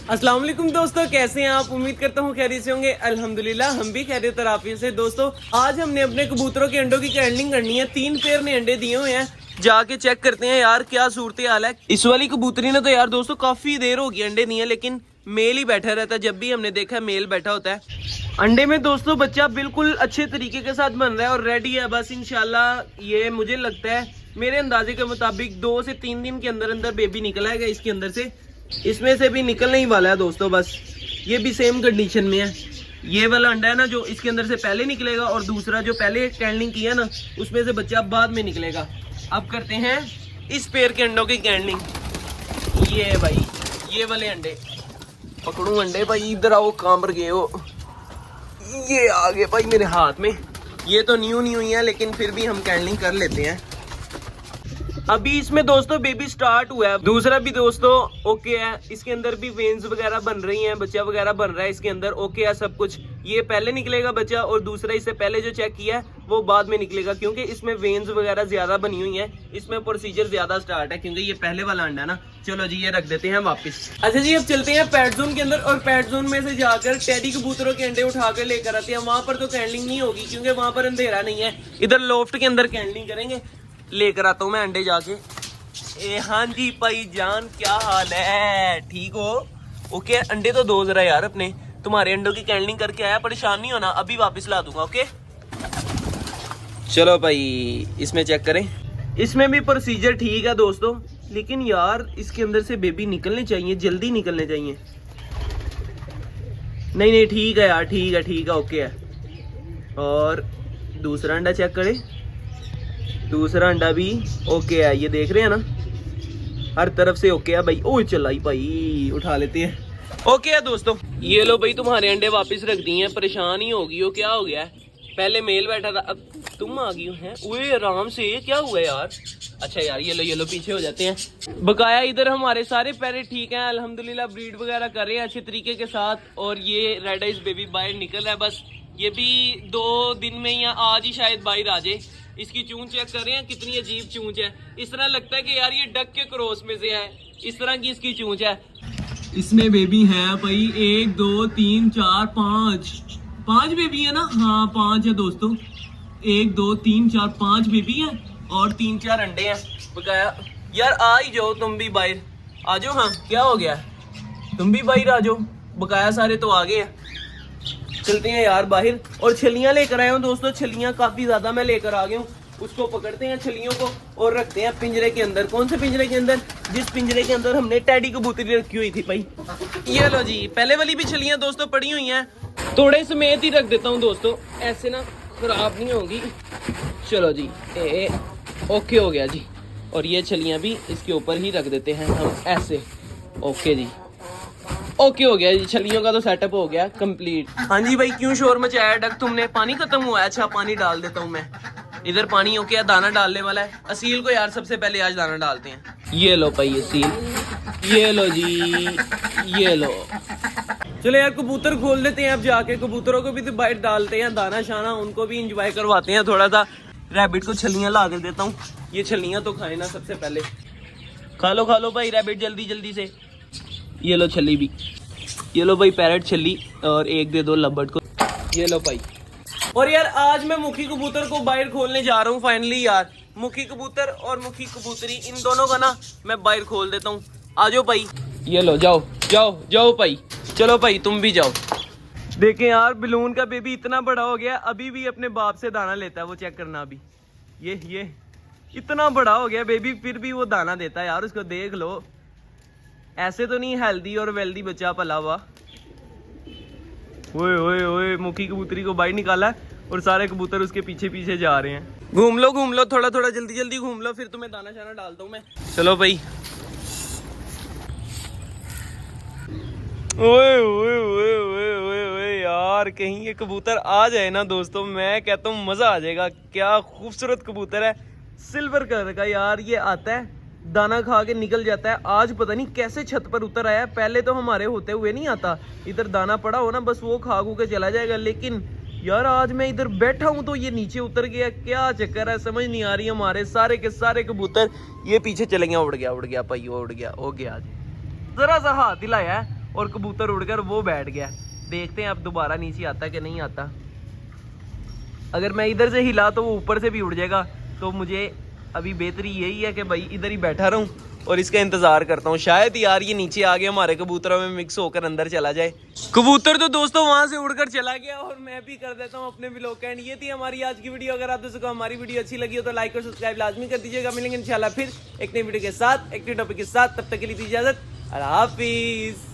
अस्सलाम वालेकुम दोस्तों, कैसे हैं आप? उम्मीद करता हूँ खैरियत से होंगे। अल्हम्दुलिल्लाह हम भी खैरियत और आफियत से। दोस्तों आज हमने अपने कबूतरों के अंडों की कैंडलिंग करनी है। 3 पेयर ने अंडे दिए हुए हैं, जाके चेक करते हैं यार क्या सूरत हाल है। इस वाली कबूतरी ने तो यार दोस्तों काफी देर होगी अंडे दिए, लेकिन मेल ही बैठा रहता है। जब भी हमने देखा मेल बैठा होता है अंडे में। दोस्तों बच्चा बिल्कुल अच्छे तरीके के साथ बन रहा है और रेडी है। बस इंशाल्लाह ये मुझे लगता है मेरे अंदाजे के मुताबिक 2 से 3 दिन के अंदर अंदर बेबी निकल आएगा इसके अंदर से। इसमें से भी निकलने ही वाला है दोस्तों। बस ये भी सेम कंडीशन में है। ये वाला अंडा है ना जो इसके अंदर से पहले निकलेगा, और दूसरा जो पहले कैंडलिंग किया ना उसमें से बच्चा बाद में निकलेगा। अब करते हैं इस पेयर के अंडों की कैंडलिंग। ये भाई ये वाले अंडे पकड़ू अंडे भाई, इधर आओ, कहाँ पर गए हो? ये आ गए भाई मेरे हाथ में। ये तो न्यू ही है लेकिन फिर भी हम कैंडलिंग कर लेते हैं। अभी इसमें दोस्तों बेबी स्टार्ट हुआ है। दूसरा भी दोस्तों ओके है, इसके अंदर भी वेन्स वगैरह बन रही हैं, बच्चा वगैरह बन रहा है इसके अंदर। ओके है सब कुछ। ये पहले निकलेगा बच्चा, और दूसरा इससे पहले जो चेक किया है वो बाद में निकलेगा, क्योंकि इसमें वेन्स वगैरह ज्यादा बनी हुई हैं। इसमें प्रोसीजर ज्यादा स्टार्ट है क्योंकि ये पहले वाला अंडा है ना। चलो जी ये रख देते हैं वापस। अच्छा जी अब चलते हैं पैट जोन के अंदर, और पैट जोन में से जाकर टेडी कबूतरों के अंडे उठा कर लेकर आते हैं। वहां पर तो कैंडलिंग नहीं होगी क्योंकि वहां पर अंधेरा नहीं है। इधर लोफ्ट के अंदर कैंडलिंग करेंगे। लेकर आता हूँ मैं अंडे जाके। हाँ जी भाई जान, क्या हाल है? ठीक हो? ओके अंडे तो दो जरा यार अपने। तुम्हारे अंडों की कैंडलिंग करके आया, परेशान नहीं होना, अभी वापस ला दूंगा। ओके चलो भाई इसमें चेक करें। इसमें भी प्रोसीजर ठीक है दोस्तों, लेकिन यार इसके अंदर से बेबी निकलने चाहिए, जल्दी निकलने चाहिए। नहीं ठीक है यार, ठीक है ओके है। और दूसरा अंडा चेक करें। दूसरा अंडा भी ओके है, ये देख रहे हैं ना, हर तरफ से ओके है भाई। ओह चलाई भाई, उठा लेते हैं। ओके है दोस्तों, ये लो भाई तुम्हारे अंडे वापस रख दिए हैं। परेशान ही होगी हो, क्या हो गया है? पहले मेल बैठा था, अब तुम आ गई हो हैं। ओए आराम से, क्या हुआ यार? अच्छा यार ये लो पीछे हो जाते हैं। बकाया इधर हमारे सारे पैरेट ठीक हैं अल्हम्दुलिल्लाह, ब्रीड वगैरह कर रहे हैं अच्छे तरीके के साथ। और ये रेड आइज बेबी बाहर निकल रहा है। बस ये भी 2 दिन में या आज ही शायद बाहर आ जाए। इसकी चूंच चेक कर रहे हैं, कितनी अजीब चूंच है। इस तरह लगता है कि यार ये डक के क्रॉस में से है, इस तरह की इसकी चूंच है। इसमें बेबी है भाई 1 2 3 4 5 बेबी है ना। हाँ 5 है दोस्तों, 1 2 3 4 5 बेबी है और 3-4 अंडे हैं बकाया। यार आ ही जाओ तुम भी बाहर आ जाओ। हाँ क्या हो गया, तुम भी बाहर आ जाओ, बकाया सारे तो आ गए हैं। चलते हैं यार बाहर। और छलियां लेकर आए हूँ दोस्तों, छलियां काफी ज्यादा मैं लेकर आ गया हूँ। उसको पकड़ते हैं छलियों को और रखते हैं पिंजरे के अंदर। कौन से पिंजरे के अंदर? जिस पिंजरे के अंदर हमने टेडी कबूतरी रखी हुई थी भाई। ये लो जी, पहले वाली भी छलियां दोस्तों पड़ी हुई हैं, थोड़े समेत ही रख देता हूँ दोस्तों, ऐसे ना खराब नहीं होगी। चलो जी ओके हो गया जी। और ये छलियां भी इसके ऊपर ही रख देते हैं हम ऐसे। ओके जी ओके हो गया जी, छलियों का तो सेटअप हो गया कंप्लीट। हाँ जी भाई क्यों शोर मचाया डक तुमने? पानी खत्म हुआ है? अच्छा पानी डाल देता हूँ मैं। इधर पानी ओके है, दाना डालने वाला है। असील को यार सबसे पहले आज दाना डालते हैं। ये लो भाई असील, ये लो जी, ये लो। चलो यार कबूतर खोल देते हैं अब जाके। कबूतरों को भी तो बाहर डालते हैं दाना शाना, उनको भी इंजॉय करवाते हैं थोड़ा सा। रैबिट को छलियां ला कर देता हूँ, ये छलियां तो खाए ना सबसे पहले। खा लो भाई रैबिट जल्दी से। ये लो छली भी, ये लो भाई पैरेट छली, और एक दे दो लबट को। ये लो भाई। और यार आज मैं मुखी कबूतर को बाहर खोलने जा रहा हूँ फाइनली यार। मुखी कबूतर और मुखी कबूतरी, इन दोनों का ना मैं बाहर खोल देता हूँ। आ जाओ भाई, ये लो जाओ भाई। चलो भाई तुम भी जाओ। देखें यार बलून का बेबी इतना बड़ा हो गया, अभी भी अपने बाप से दाना लेता है। वो चेक करना अभी, ये इतना बड़ा हो गया बेबी, फिर भी वो दाना देता है यार। उसको देख लो, ऐसे तो नहीं हेल्दी और वेल्दी बच्चा पला हुआ। ओए मुखी कबूतरी को बाहर निकाला और सारे कबूतर उसके पीछे जा रहे हैं। घूम लो थोड़ा जल्दी घूम लो, फिर तुम्हें दाना शाना डालता हूँ मैं। चलो भाई। ओए यार कहीं ये कबूतर आ जाए ना दोस्तों, मैं कहता हूँ मजा आ जाएगा। क्या खूबसूरत कबूतर है, सिल्वर कलर का यार। ये आता है दाना खा के निकल जाता है। आज पता नहीं कैसे छत पर उतर आया, पहले तो हमारे होते हुए नहीं आता। इधर दाना पड़ा हो ना बस वो खा खू के चला जाएगा, लेकिन यार आज मैं इधर बैठा हूँ तो ये नीचे उतर गया। क्या चक्कर है समझ नहीं आ रही। हमारे सारे के सारे कबूतर ये पीछे चले गए। उड़ गया भाई, वो उड़ गया हो गया। आज जरा सा हाथ हिलाया है और कबूतर उड़कर वो बैठ गया। देखते हैं अब दोबारा नीचे आता कि नहीं आता। अगर मैं इधर से हिला तो वो ऊपर से भी उड़ जाएगा, तो मुझे अभी बेहतरी यही है कि भाई इधर ही बैठा रहूं और इसका इंतजार करता हूँ। शायद यार ये नीचे आ गया, हमारे कबूतरों में मिक्स होकर अंदर चला जाए। कबूतर तो दोस्तों वहां से उड़कर चला गया और मैं भी कर देता हूँ अपने व्लॉग का एंड। ये थी हमारी आज की वीडियो। अगर आप दोस्तों को हमारी वीडियो अच्छी लगी हो तो लाइक और सब्सक्राइब लाजमी कर दीजिएगा। मिलेंगे इंशाल्लाह फिर एक नई वीडियो के साथ, एक नई टॉपिक के साथ। तब तक के लिए इजाजत, अल्लाह हाफिज।